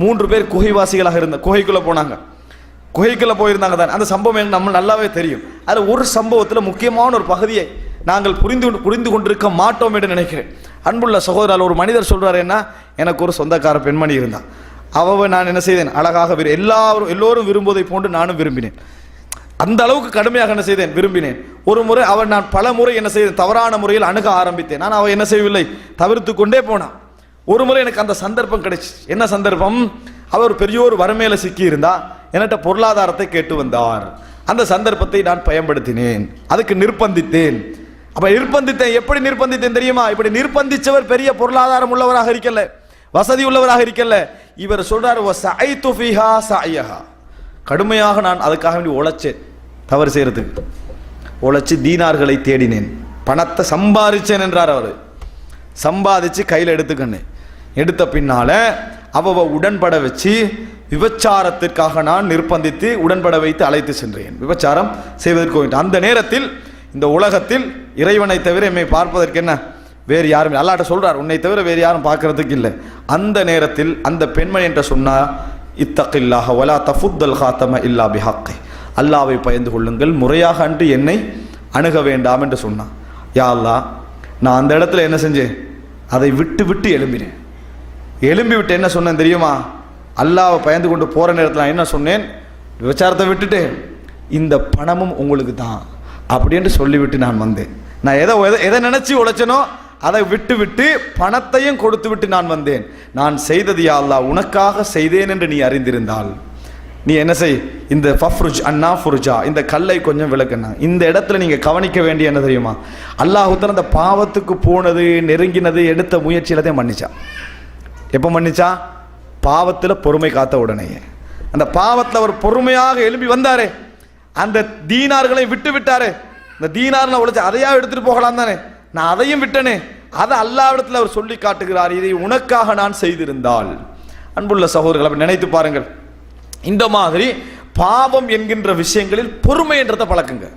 3 பேர் குகைவாசிகளாக இருந்த குகைக்குள்ளே போனாங்க. குகைக்குள்ளே போயிருந்தாங்க தான். அந்த சம்பவம் எனக்கு நம்ம நல்லாவே தெரியும். அதில் ஒரு சம்பவத்தில் முக்கியமான ஒரு பகுதியை நாங்கள் புரிந்து கொண்டிருக்க மாட்டோம் என்று நினைக்கிறேன். அன்புள்ள சகோதரர், ஒரு மனிதர் சொல்கிறார், என்ன, எனக்கு ஒரு சொந்தக்கார பெண்மணி இருந்தான். அவவை நான் என்ன செய்தேன், அழகாக எல்லோரும் விரும்புவதை போன்று நானும் விரும்பினேன். அந்த அளவுக்கு கடுமையாக என்ன செய்தேன், விரும்பினேன். ஒரு முறை அவன் நான் பல முறை என்ன செய்தேன், தவறான முறையில் அணுக ஆரம்பித்தேன். நான் அவன் என்ன செய்யவில்லை, தவிர்த்து கொண்டே போனான். ஒரு முறை எனக்கு அந்த சந்தர்ப்பம் கிடைச்சி. என்ன சந்தர்ப்பம், அவர் பெரிய ஒரு வறுமையில சிக்கி இருந்தா என்கிட்ட பொருளாதாரத்தை கேட்டு வந்தார். அந்த சந்தர்ப்பத்தை நான் பயன்படுத்தினேன், அதுக்கு நிர்பந்தித்தேன். அப்ப நிர்பந்தித்தேன், எப்படி நிர்பந்தித்தேன் தெரியுமா? இப்படி நிர்பந்திச்சவர் பெரிய பொருளாதாரம் உள்ளவராக இருக்கல, வசதி உள்ளவராக இருக்கல. இவர் சொல்றாரு, கடுமையாக நான் அதுக்காக வேண்டி உழைச்சேன், தவறு செய்யறதுக்கு உழைச்சி தீனார்களை தேடினேன், பணத்தை சம்பாதிச்சேன் என்றார். அவர் சம்பாதிச்சு கையில் எடுத்துக்கண்ணேன். எடுத்த பின்னால அவ உடன்பட வச்சு விபச்சாரத்திற்காக நான் நிர்பந்தித்து உடன்பட வைத்து அழைத்து சென்றேன், விபச்சாரம் செய்வதற்கு. அந்த நேரத்தில் இந்த உலகத்தில் இறைவனை தவிர எம்மை பார்ப்பதற்கு என்ன வேறு யாரும் அல்லாஹ் சொல்றார், உன்னை தவிர வேறு யாரும் பார்க்கறதுக்கு இல்லை. அந்த நேரத்தில் அந்த பெண்மணி என்று சொன்னா, இத்தகில்லாஹ வலா தஃபுத்தல் காத்தம இல்லா பிஹக்கி, அல்லாஹ்வை பயந்து கொள்ளுங்கள், முறையாக அன்று என்னை அணுக வேண்டாம் என்று சொன்னான். யா அல்லாஹ், நான் அந்த இடத்துல என்ன செஞ்சேன், அதை விட்டு விட்டு எழும்பினேன். எழும்பி விட்டு என்ன சொன்னேன் தெரியுமா? அல்லாஹ்வை பயந்து கொண்டு போற நேரத்தில் நான் என்ன சொன்னேன், விபச்சாரத்தை விட்டுட்டு இந்த பணமும் உங்களுக்கு தான் அப்படின்னு சொல்லிவிட்டு நான் வந்தேன். நான் எதை நினைச்சு உழைச்சனோ அதை விட்டு விட்டு பணத்தையும் கொடுத்து விட்டு நான் வந்தேன். நான் செய்தது யா அல்லாஹ் உனக்காக செய்தேன் என்று நீ அறிந்திருந்தால் நீ என்ன செய், இந்த ஃபஃப்ருஜ் அண்ணா ஃபுர்ஜா, இந்த கல்லை கொஞ்சம் விளக்குனா. இந்த இடத்துல நீங்க கவனிக்க வேண்டிய என்ன தெரியுமா, அல்லாஹ் அந்த பாவத்துக்கு போனது, நெருங்கினது, எடுத்த முயற்சி எல்லாத்தையும் மன்னிச்சா. எப்போ மன்னிச்சா? பாவத்தில் பொறுமை காத்த உடனே. அந்த பாவத்தில் அவர் பொறுமையாக எழுப்பி வந்தாரே, அந்த தீனார்களை விட்டு விட்டாரே. இந்த தீனார்ல உழைச்ச அதையா எடுத்துட்டு போகலாம் தானே, நான் அதையும் விட்டனே. அதை அல்லாஹ்விடத்தில் அவர் சொல்லி காட்டுகிறார், இதை உனக்காக நான் செய்திருந்தால். அன்புள்ள சகோதரர்கள், அப்படி நினைத்து பாருங்கள். இந்த மாதிரி பாவம் என்கின்ற விஷயங்களில் பொறுமை என்றதை பழக்குங்க.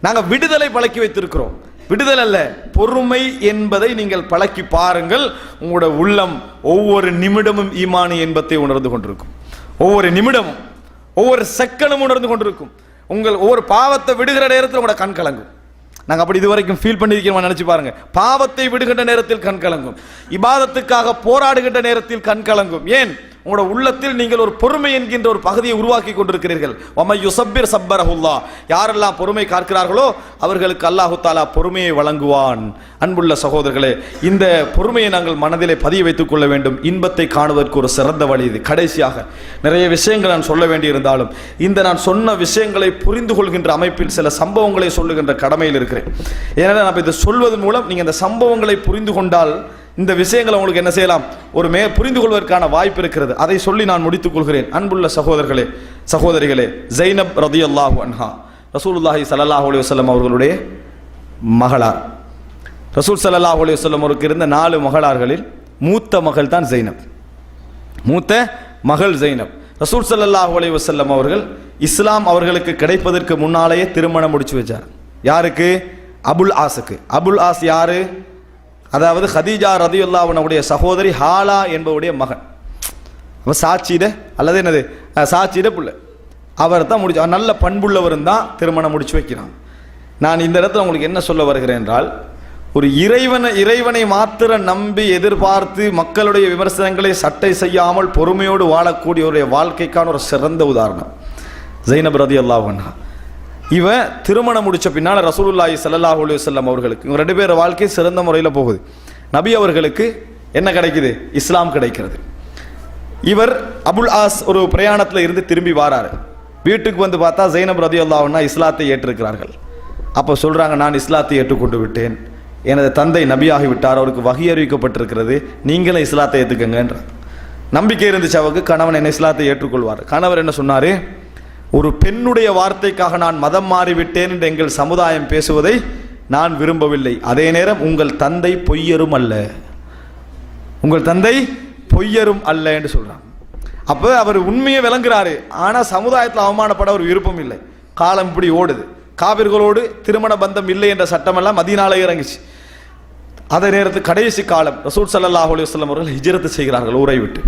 நாங்கள் விடுதலை பழக்கி வைத்திருக்கிறோம், விடுதலை அல்ல, பொறுமை என்பதை நீங்கள் பழக்கி பாருங்கள். உங்களோட உள்ளம் ஒவ்வொரு நிமிடமும் ஈமானி என்பதை உணர்ந்து கொண்டிருக்கும், ஒவ்வொரு நிமிடமும் ஒவ்வொரு செகண்டும் உணர்ந்து கொண்டிருக்கும். உங்கள் ஒவ்வொரு பாவத்தை விடுகிற நேரத்தில் உங்களோட கண் கலங்கும். நாங்கள் அப்படி இதுவரைக்கும் ஃபீல் பண்ணியிருக்கிறோம், நினைச்சு பாருங்க. பாவத்தை விடுகின்ற நேரத்தில் கண் கலங்கும், இபாதத்துக்காக போராடுகின்ற நேரத்தில் கண் கலங்கும். ஏன்? உங்களோட உள்ளத்தில் நீங்கள் ஒரு பொறுமை என்கின்ற ஒரு பகுதியை உருவாக்கி கொண்டிருக்கிறீர்கள். வமயுஸப்பிர் சப்பரஹுல்லாஹ், யாரெல்லாம் பொறுமை காக்கிறார்களோ அவர்களுக்கு அல்லாஹு தஆலா பொறுமையை வழங்குவான். அன்புள்ள சகோதரர்களே, இந்த பொறுமையை நாங்கள் மனதிலே பதிய வைத்துக் கொள்ள வேண்டும். இன்பத்தை காணுவதற்கு ஒரு சிறந்த வழி இது. கடைசியாக நிறைய விஷயங்கள் நான் சொல்ல வேண்டியிருந்தாலும் இந்த நான் சொன்ன விஷயங்களை புரிந்து கொள்கின்ற அமைப்பில் சில சம்பவங்களை சொல்லுகின்ற கடமையில் இருக்கிறேன். ஏன்னா நான் இதை சொல்வதன் மூலம் நீங்கள் இந்த சம்பவங்களை புரிந்து கொண்டால் இந்த விஷயங்களை உங்களுக்கு என்ன செய்யலாம், ஒரு புரிந்து கொள்வதற்கான வாய்ப்பு இருக்கிறது. அதை சொல்லி நான் முடித்துக் கொள்கிறேன். அன்புள்ள சகோதரர்களே, சகோதரிகளே, ஜைனப் ரதியல்லாஹு அன்ஹா ரசூலுல்லாஹி ஸல்லல்லாஹு அலைஹி வஸல்லம் அவர்களுடைய மகளார். ரசூல் ஸல்லல்லாஹு அலைஹி வஸல்லம் அவருக்கு இருந்த 4 மகளார்களில் மூத்த மகள் தான் ஜைனப். மூத்த மகள் ஜைனப். ரசூல் ஸல்லல்லாஹு அலைஹி வஸல்லம் அவர்கள் இஸ்லாம் அவர்களுக்கு கிடைப்பதற்கு முன்னாலேயே திருமணம் முடிச்சு வச்சார். யாருக்கு? அபுல் ஆஸுக்கு. அபுல் ஆஸ் யாரு? அதாவது ஹதீஜா ரதியல்லாஹு அன்ஹாவுடைய சகோதரி ஹாலா என்பவருடைய மகன். சாட்சியிட அல்லது என்னது சாட்சியிட பிள்ளை. அவர் தான் முடிச்சு, நல்ல பண்புள்ளவரும் தான் திருமணம் முடிச்சு வைக்கிறான். நான் இந்த இடத்துல உங்களுக்கு என்ன சொல்ல வருகிறேன் என்றால், ஒரு இறைவனை மாத்திர நம்பி எதிர்பார்த்து மக்களுடைய விமர்சனங்களை சட்டை செய்யாமல் பொறுமையோடு வாழக்கூடியவருடைய வாழ்க்கைக்கான ஒரு சிறந்த உதாரணம் ஜைனப் ரதியல்லாஹு அன்ஹா. இவன் திருமணம் முடிச்ச பின்னால் ரசூலுல்லாஹி ஸல்லல்லாஹு அலைஹி வஸல்லம் அவர்களுக்கு இவங்க 2 பேர் வாழ்க்கை சிறந்த முறையில் போகுது. நபி அவர்களுக்கு என்ன கிடைக்குது? இஸ்லாம் கிடைக்கிறது. இவர் அபுல் ஆஸ் ஒரு பிரயாணத்தில் இருந்து திரும்பி வாராரு. வீட்டுக்கு வந்து பார்த்தா ஜைனப் ரதியல்லாஹு அன்ஹா இஸ்லாத்தை ஏற்றிருக்கிறார்கள். அப்போ சொல்றாங்க, நான் இஸ்லாத்தை ஏற்றுக்கொண்டு விட்டேன், எனது தந்தை நபியாகி விட்டார், அவருக்கு வஹி அறிவிக்கப்பட்டிருக்கிறது, நீங்களும் இஸ்லாத்தை ஏற்றுக்கங்கன்ற நம்பிக்கை இருந்துச்சு அவருக்கு. கணவன் என்ன இஸ்லாத்தை ஏற்றுக்கொள்வார். கணவர் என்ன சொன்னாரு? ஒரு பெண்ணுடைய வார்த்தைக்காக நான் மதம் மாறிவிட்டேன் என்று எங்கள் சமுதாயம் பேசுவதை நான் விரும்பவில்லை. அதே நேரம் உங்கள் தந்தை பொய்யரும் அல்ல, உங்கள் தந்தை பொய்யரும் அல்ல என்று சொல்றாங்க. அப்போ அவர் உண்மையை விளங்குறாரு. ஆனால் சமுதாயத்தில் அவமானப்பட ஒரு விருப்பம் இல்லை. காலம் இப்படி ஓடுது. காவிர்களோடு திருமண பந்தம் இல்லை என்ற சட்டமெல்லாம் மதீனால இறங்குச்சு. அதே நேரத்தில் கடைசி காலம் ரசூல் ஸல்லல்லாஹு அலைஹி வஸல்லம் அவர்கள் ஹிஜ்ரத் செய்கிறார்கள் ஊரை விட்டு.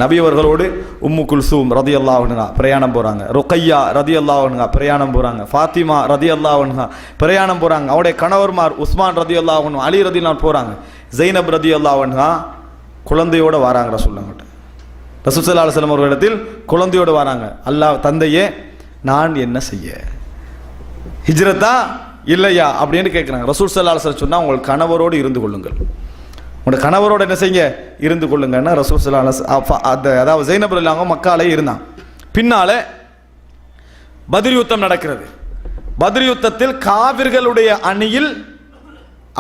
நபி அவர்களோடு உம்மு குல்சூம் ரதியல்லாஹு அன்ஹா பிரயாணம் போகிறாங்க, ருக்கையா ரதியல்லாஹு அன்ஹா பிரயாணம் போகிறாங்க, ஃபாத்திமா ரதியல்லாஹு அன்ஹா பிரயாணம் போகிறாங்க, அவருடைய கணவர்மார் உஸ்மான் ரதியல்லாஹு அன்ஹு அலி ரதியல்லாஹு போகிறாங்க, ஜைனப் ரதியல்லாஹு அன்ஹா குழந்தையோடு வராங்க ரசூலுல்லாஹ் ரசூல் ஸல்லல்லாஹு அலைஹி வஸல்லம் அவர்களிடத்தில் குழந்தையோடு வராங்க. அல்லாஹ் தந்தையே நான் என்ன செய்ய, ஹிஜ்ரத்தா இல்லையா அப்படின்னு கேட்குறாங்க. ரசூல் ஸல்லல்லாஹு அலைஹி வஸல்லம் சொன்னால் உங்கள் கணவரோடு இருந்து கொள்ளுங்கள், உங்களோட கணவரோடு என்ன செய்ய இருந்து கொள்ளுங்கன்னா ரசூல் ஸல்லல்லாஹு அலைஹி வஸல்லம் அதாவது ஜைனப் ரலியல்லாஹு அன்ஹா மக்காலே இருந்தான். பின்னால பத்ர் யுத்தம் நடக்கிறது. பத்ர் யுத்தத்தில் காவிர்களுடைய அணியில்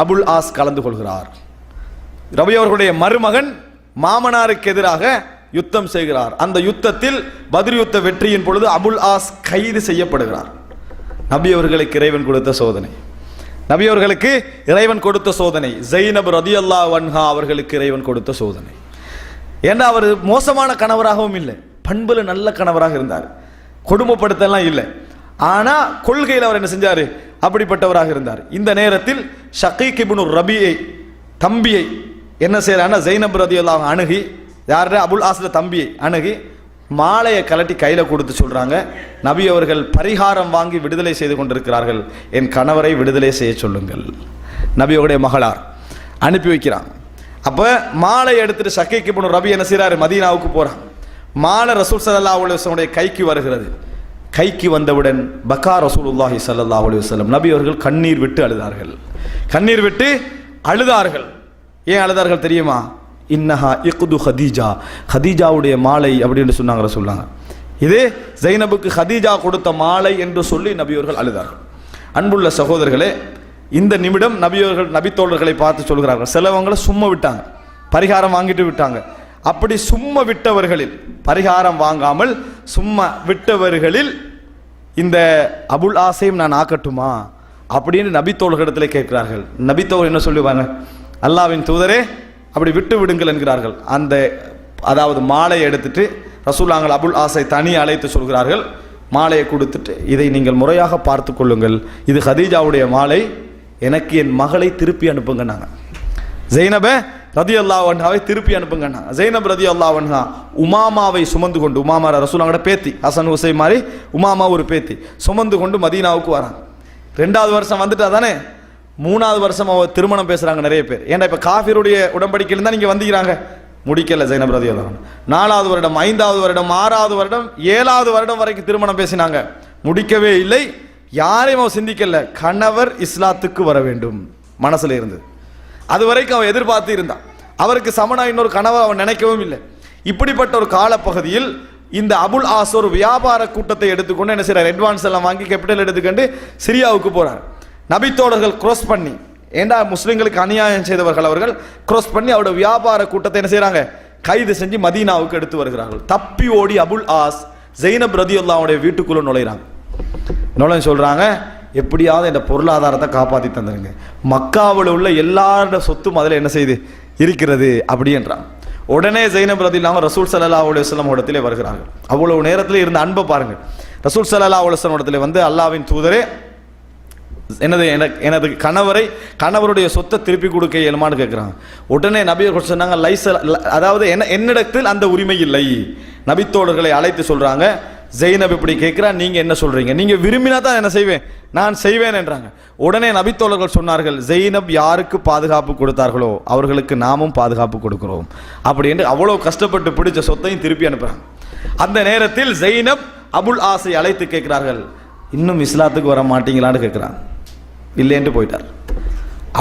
அபுல் ஆஸ் கலந்து கொள்கிறார். ரபி அவர்களுடைய மருமகன் மாமனாருக்கு எதிராக யுத்தம் செய்கிறார். அந்த யுத்தத்தில் பத்ர் யுத்த வெற்றியின் பொழுது அபுல் ஆஸ் கைது செய்யப்படுகிறார். நபி அவர்களுக்கு இறைவன் கொடுத்த சோதனை, நபி அவர்களுக்கு இறைவன் கொடுத்த சோதனை, ஜைனப் ரதியல்லாஹு அன்ஹா அவர்களுக்கு இறைவன் கொடுத்த சோதனை. ஏன்னா அவர் மோசமான கணவராகவும் இல்லை, பண்புல நல்ல கணவராக இருந்தார், கொடுமைப்படுத்தலாம் இல்லை, ஆனா கொள்கையில் அவர் என்ன செஞ்சாரு அப்படிப்பட்டவராக இருந்தார். இந்த நேரத்தில் ஷகீக் இப்னு ரபியை தம்பியை என்ன செய்யறாங்கன்னா ஜைனப் ரதியல்லாஹு அணுகி, யாரு அபுல் ஆஸ்ல தம்பியை அணுகி மாலையை கலட்டி கையில் கொடுத்து சொல்கிறாங்க, நபி அவர்கள் பரிகாரம் வாங்கி விடுதலை செய்து கொண்டிருக்கிறார்கள், என் கணவரை விடுதலை செய்ய சொல்லுங்கள். நபி அவருடைய மகளார் அனுப்பி வைக்கிறாங்க. அப்போ மாலை எடுத்துட்டு ஷகீக் இப்னு ரபி என்ன செய்கிறாரு, மதீனாவுக்கு போகிறாங்க. மாலை ரசூல் ஸல்லல்லாஹு அலைஹி வஸல்லம் கைக்கு வருகிறது. கைக்கு வந்தவுடன் பக்கா ரசூலுல்லாஹி ஸல்லல்லாஹு அலைஹி வஸல்லம் நபி அவர்கள் கண்ணீர் விட்டு அழுதார்கள். கண்ணீர் விட்டு அழுதார்கள். ஏன் அழுதார்கள் தெரியுமா? இன்னஹா இக்து ஹதீஜா, ஹதீஜாவுடைய மாலை அப்படின்னு சொன்னாங்க ரசூலுல்லாஹ். இது ஜைனபுக்கு ஹதீஜா கொடுத்த மாலை என்று சொல்லி நபியவர்கள் அழுதார்கள். அன்புள்ள சகோதரர்களே, இந்த நிமிடம் நபியவர்கள் நபித்தோழர்களை பார்த்து சொல்கிறார்கள், சிலவங்களை சும்மா விட்டாங்க, பரிகாரம் வாங்கிட்டு விட்டாங்க. அப்படி சும்மா விட்டவர்களில், பரிகாரம் வாங்காமல் சும்மா விட்டவர்களில் இந்த அபுல் ஆஸையும் நான் ஆக்கட்டுமா அப்படின்னு நபித்தோழர்களிடத்தில் கேட்கிறார்கள். நபித்தோழர் என்ன சொல்லுவாங்க, அல்லாஹ்வின் தூதரே அப்படி விட்டு விடுங்கள் என்கிறார்கள். அந்த அதாவது மாலையை எடுத்துட்டு ரசூலுல்லாஹ் அபுல் ஆஸை தனி அழைத்து சொல்கிறார்கள், மாலையை கொடுத்துட்டு இதை நீங்கள் முறையாக பார்த்து கொள்ளுங்கள், இது ஹதீஜாவுடைய மாலை, எனக்கு என் மகளை திருப்பி அனுப்புங்க. நாங்கள் ஜைனபை ரதியல்லாஹு அன்ஹாவை திருப்பி அனுப்புங்க. ஜைனப் ரதியல்லாஹு அன்ஹா உமாமாவை சுமந்து கொண்டு, உமாமா ரசூலுல்லாஹோட பேத்தி, ஹசன் ஹுசைன் மாதிரி உமாமா ஒரு பேத்தி, சுமந்து கொண்டு மதீனாவுக்கு வராங்க. 2வது வருஷம் வந்துட்டா தானே, 3வது வருஷம் அவ திருமணம் பேசுறாங்க நிறைய பேர். ஏன்னா இப்ப காஃபிருடைய உடன்படிக்கையில் தான் நீங்க வந்துக்கிறாங்க, முடிக்கல ஜைனப் ரதியல்லாஹு அன்ஹா. 4வது வருடம், 5வது வருடம், 6வது வருடம், 7வது வருடம் வரைக்கும் திருமணம் பேசினாங்க, முடிக்கவே இல்லை. யாரையும் அவ சிந்திக்கல, கணவர் இஸ்லாத்துக்கு வர வேண்டும் மனசுல இருந்து. அது வரைக்கும் அவன் எதிர்பார்த்து இருந்தான், அவருக்கு சமனா இன்னொரு கனவை அவன் நினைக்கவும் இல்லை. இப்படிப்பட்ட ஒரு காலப்பகுதியில் இந்த அபுல் ஆஸ் ஒரு வியாபார கூட்டத்தை எடுத்துக்கொண்டு என்ன செய்யறார், அட்வான்ஸ் எல்லாம் வாங்கி கேபிட்டல் எடுத்துக்கொண்டு சிரியாவுக்கு போறார். நபித்தோழர்கள் கிராஸ் பண்ணி, ஏண்டா முஸ்லிம்களுக்கு அநியாயம் செய்தவர்கள் அவர்கள் கிராஸ் பண்ணி அவருடைய வியாபார கூட்டத்தை என்ன செய்யறாங்க, கைது செஞ்சு மதீனாவுக்கு எடுத்து வருகிறார்கள். தப்பி ஓடி அபுல் ஆஸ் ஜைனப் ரதியல்லாஹுடைய வீட்டுக்குள்ள நுழைறாங்க. நுழைஞ்சு சொல்றாங்க, எப்படியாவது இந்த பொருளாதாரத்தை காப்பாற்றி தந்துருங்க, மக்காவில் உள்ள எல்லாரோட சொத்தும் அதில் என்ன செய்து இருக்கிறது அப்படி என்றான். உடனே ஜைனப் ரதியல்லாஹு ரசூல் ஸல்லல்லாஹு அலைஹி வஸல்லம் இடத்திலே வருகிறார்கள். அவ்வளவு நேரத்தில் இருந்த அன்பை பாருங்க. ரசூல் ஸல்லல்லாஹு அலைஹி வஸல்லம் இடத்திலே வந்து, அல்லாஹ்வின் தூதரே, எனது கணவருடைய சொத்தை திருப்பி கொடுக்க இயலுமான்னு கேட்குறாங்க. உடனே நபியர்கள் சொன்னாங்க, அதாவது என்னிடத்தில் அந்த உரிமை இல்லை. நபித்தோழர்களை அழைத்து சொல்றாங்க, ஜெய்னப் இப்படி கேட்கிறா, நீங்க என்ன சொல்றீங்க, நீங்க விரும்பினா தான் என்ன செய்வேன், நான் செய்வேன் என்றாங்க. உடனே நபித்தோழர்கள் சொன்னார்கள், ஜெய்னப் யாருக்கு பாதுகாப்பு கொடுத்தார்களோ அவர்களுக்கு நாமும் பாதுகாப்பு கொடுக்கிறோம் அப்படி என்று அவ்வளவு கஷ்டப்பட்டு பிடிச்ச சொத்தையும் திருப்பி அனுப்புறாங்க. அந்த நேரத்தில் ஜெய்னப் அபுல் ஆஸை அழைத்து கேட்கிறார்கள், இன்னும் இஸ்லாத்துக்கு வர மாட்டீங்களான்னு கேட்கிறாங்க. இல்லை என்று போயிட்டார்.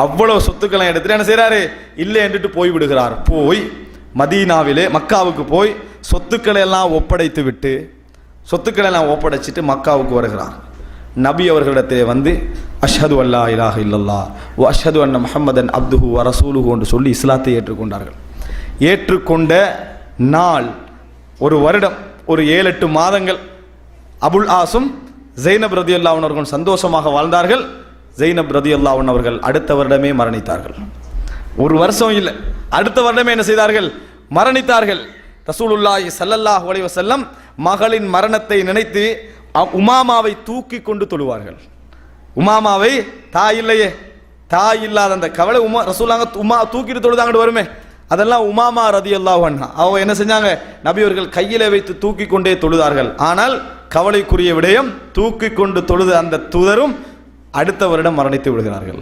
அவ்வளவு சொத்துக்களை எடுத்துட்டு என்ன செய்யறாரு, இல்லை என்று போய் விடுகிறார். போய் மதீனாவிலே மக்காவுக்கு போய் சொத்துக்களை எல்லாம் ஒப்படைத்து விட்டு, சொத்துக்களை எல்லாம் ஒப்படைச்சிட்டு மக்காவுக்கு வருகிறார். நபி அவர்களிடத்திலே வந்து, அஷ்ஹது அல்லா இலாஹ இல்லல்லாஹ் வ அஷ்ஹது அன்ன முஹம்மதன் அப்துஹு வ ரசூலுஹு என்று சொல்லி இஸ்லாத்தை ஏற்றுக்கொண்டார்கள். ஏற்றுக்கொண்ட நாள் ஒரு வருடம், ஒரு 7-8 மாதங்கள் அபுல் ஆஸும் ஜைனப் ரதியல்லாஹு அவர்கள் சந்தோஷமாக வாழ்ந்தார்கள். ஜைனப் ரதியல்லாஹு அவர்கள் அடுத்த வருடமே மரணித்தார்கள். ஒரு வருஷம் இல்லை, அடுத்த வருடமே என்ன செய்தார்கள், மரணித்தார்கள். ரசூலுல்லாஹி ஸல்லல்லாஹு அலைஹி வஸல்லம் மகளின் மரணத்தை நினைத்து உமாமாவை தூக்கி கொண்டு தொழுவார்கள். உமாமாவை தாய் இல்லையே, தாய் இல்லாத அந்த கவலை ரசூலுல்லாஹ் தூக்கிட்டு தொழுதாங்கட்டு வருமே, அதெல்லாம் உமாமா ரதியல்லாஹு அன்ஹா அவங்க என்ன செஞ்சாங்க, நபியவர்கள் கையில வைத்து தூக்கி கொண்டே தொழுதார்கள். ஆனால் கவலைக்குரிய விடயம், தூக்கி கொண்டு தொழுத அந்த தூதரும் அடுத்த வருடம் மரணித்து விடுகிறார்கள்.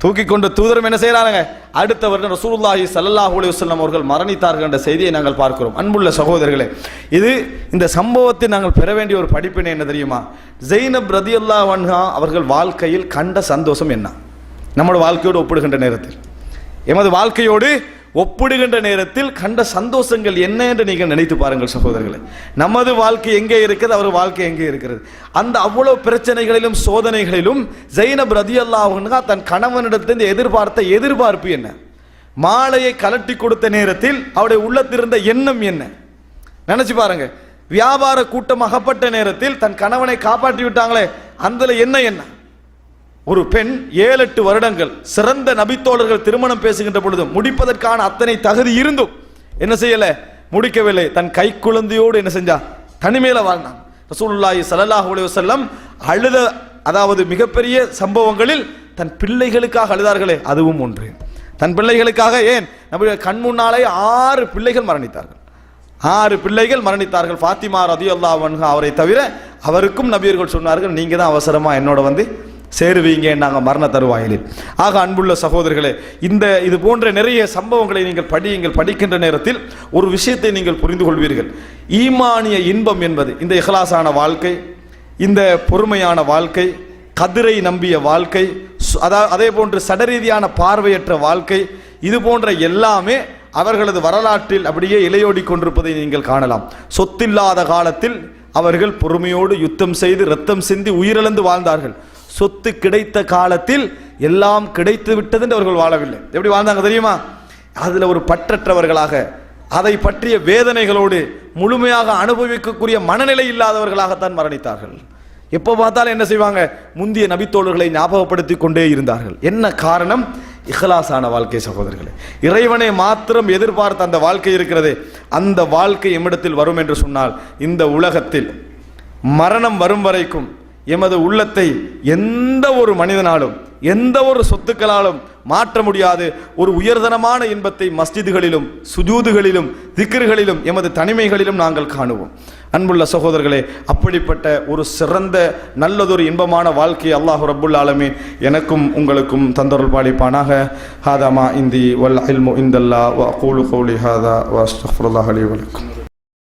தூக்கி கொண்டு தூதரும் என்ன செய்யறாங்க, அடுத்த வருடம் ரசூலுல்லாஹி ஸல்லல்லாஹு அலைஹி வஸல்லம் அவர்கள் மரணித்தார்கள் என்ற செய்தியை நாங்கள் பார்க்கிறோம். அன்புள்ள சகோதரர்களே, இந்த சம்பவத்தை நாங்கள் பெற வேண்டிய ஒரு படிப்பினை என்ன தெரியுமா? ஜெய்னப் ரதியல்லாஹு அன்ஹா அவர்கள் வாழ்க்கையில் கண்ட சந்தோஷம் என்ன? நம்முடைய வாழ்க்கையோடு ஒப்பிடுகின்ற நேரத்தில், எமது வாழ்க்கையோடு ஒப்பிடுகின்ற நேரத்தில் கண்ட சந்தோஷங்கள் என்ன என்று நீங்கள் நினைத்து பாருங்கள் சகோதரர்களே. நமது வாழ்க்கை எங்கே இருக்கிறது, அவர் வாழ்க்கை எங்கே இருக்கிறது? அந்த அவ்வளவு பிரச்சனைகளிலும் சோதனைகளிலும் ஜெய்னப் ரதியல்லாஹு அன்ஹா தன் கணவனிடத்திலிருந்து எதிர்பார்த்த எதிர்பார்ப்பு என்ன? மாலையை கலட்டி கொடுத்த நேரத்தில் அவருடைய உள்ளத்திருந்த எண்ணம் என்ன? நினைச்சு பாருங்க. வியாபார கூட்டம் அகப்பட்ட நேரத்தில் தன் கணவனை காப்பாற்றி விட்டாங்களே, அந்த என்ன ஒரு பெண் 7-8 வருடங்கள் சிறந்த நபித்தோழர்கள் திருமணம் பேசுகின்ற பொழுதும் முடிப்பதற்கான அத்தனை தகுதி இருந்தும் என்ன செய்யல, முடிக்கவில்லை. தன் கை குழந்தையோடு என்ன செஞ்சா, தனிமையில வாழ்ந்தாங்க. ரசூலுல்லாஹி ஸல்லல்லாஹு அலைஹி வஸல்லம் அழுத, அதாவது மிகப்பெரிய சம்பவங்களில் தன் பிள்ளைகளுக்காக அழுதார்களே, அதுவும் ஒன்று. தன் பிள்ளைகளுக்காக, ஏன் நம்முடைய கண் முன்னாலே 6 பிள்ளைகள் மரணித்தார்கள். 6 பிள்ளைகள் மரணித்தார்கள். ஃபாத்திமா ரதியல்லாஹு அன்ஹா அவரை தவிர அவருக்கும் நபியர்கள் சொன்னார்கள், நீங்க தான் அவசரமா என்னோட வந்து சேருவீங்க நாங்கள் மரண தருவாயிலில். ஆக அன்புள்ள சகோதரர்களே, இது போன்ற நிறைய சம்பவங்களை நீங்கள் படிக்கின்ற நேரத்தில் ஒரு விஷயத்தை நீங்கள் புரிந்து கொள்வீர்கள். ஈமானிய இன்பம் என்பது இந்த இஹ்லாஸான வாழ்க்கை, இந்த பொறுமையான வாழ்க்கை, கதிரை நம்பிய வாழ்க்கை, அதே போன்று சடரீதியான பார்வையற்ற வாழ்க்கை, இது போன்ற எல்லாமே அவர்களது வரலாற்றில் அப்படியே இலையோடி கொண்டிருப்பதை நீங்கள் காணலாம். சொத்தில்லாத காலத்தில் அவர்கள் பொறுமையோடு யுத்தம் செய்து இரத்தம் சிந்தி உயிரிழந்து வாழ்ந்தார்கள். சொத்து கிடைத்த காலத்தில் எல்லாம் கிடைத்து விட்டது என்று அவர்கள் வாழவில்லை. எப்படி வாழ்ந்தாங்க தெரியுமா? அதுல ஒரு பற்றற்றவர்களாக, அதை பற்றிய வேதனைகளோடு முழுமையாக அனுபவிக்கக்கூடிய மனநிலை இல்லாதவர்களாகத்தான் மரணித்தார்கள். எப்போ பார்த்தாலும் என்ன செய்வாங்க, முந்திய நபித்தோழர்களை ஞாபகப்படுத்தி கொண்டே இருந்தார்கள். என்ன காரணம்? இஹ்லாஸான வாழ்க்கை சகோதரர்களே. இறைவனை மாத்திரம் எதிர்பார்த்த அந்த வாழ்க்கை இருக்கிறது, அந்த வாழ்க்கை எம்மிடத்தில் வரும் என்று சொன்னால் இந்த உலகத்தில் மரணம் வரும் வரைக்கும் எமது உள்ளத்தை எந்த ஒரு மனிதனாலும் எந்த ஒரு சொத்துக்களாலும் மாற்ற முடியாது ஒரு உயர்தனமான இன்பத்தை மஸ்ஜிதுகளிலும் சுஜூதுகளிலும் திக்ர்களிலும் எமது தனிமைகளிலும் நாங்கள் காணுவோம். அன்புள்ள சகோதரர்களே, அப்படிப்பட்ட ஒரு சிறந்த நல்லதொரு இன்பமான வாழ்க்கையை அல்லாஹ் ரப்புல் ஆலமீன் எனக்கும் உங்களுக்கும் தந்தருள் பாலிப்பானாக. ஹாதா மா இந்தி வல் இல்மு இந்தல்லாஹ் வ அகூலு கௌலி ஹாதா வ அஸ்தக்ஃபிருல்லாஹ் லி வ லக்கும்.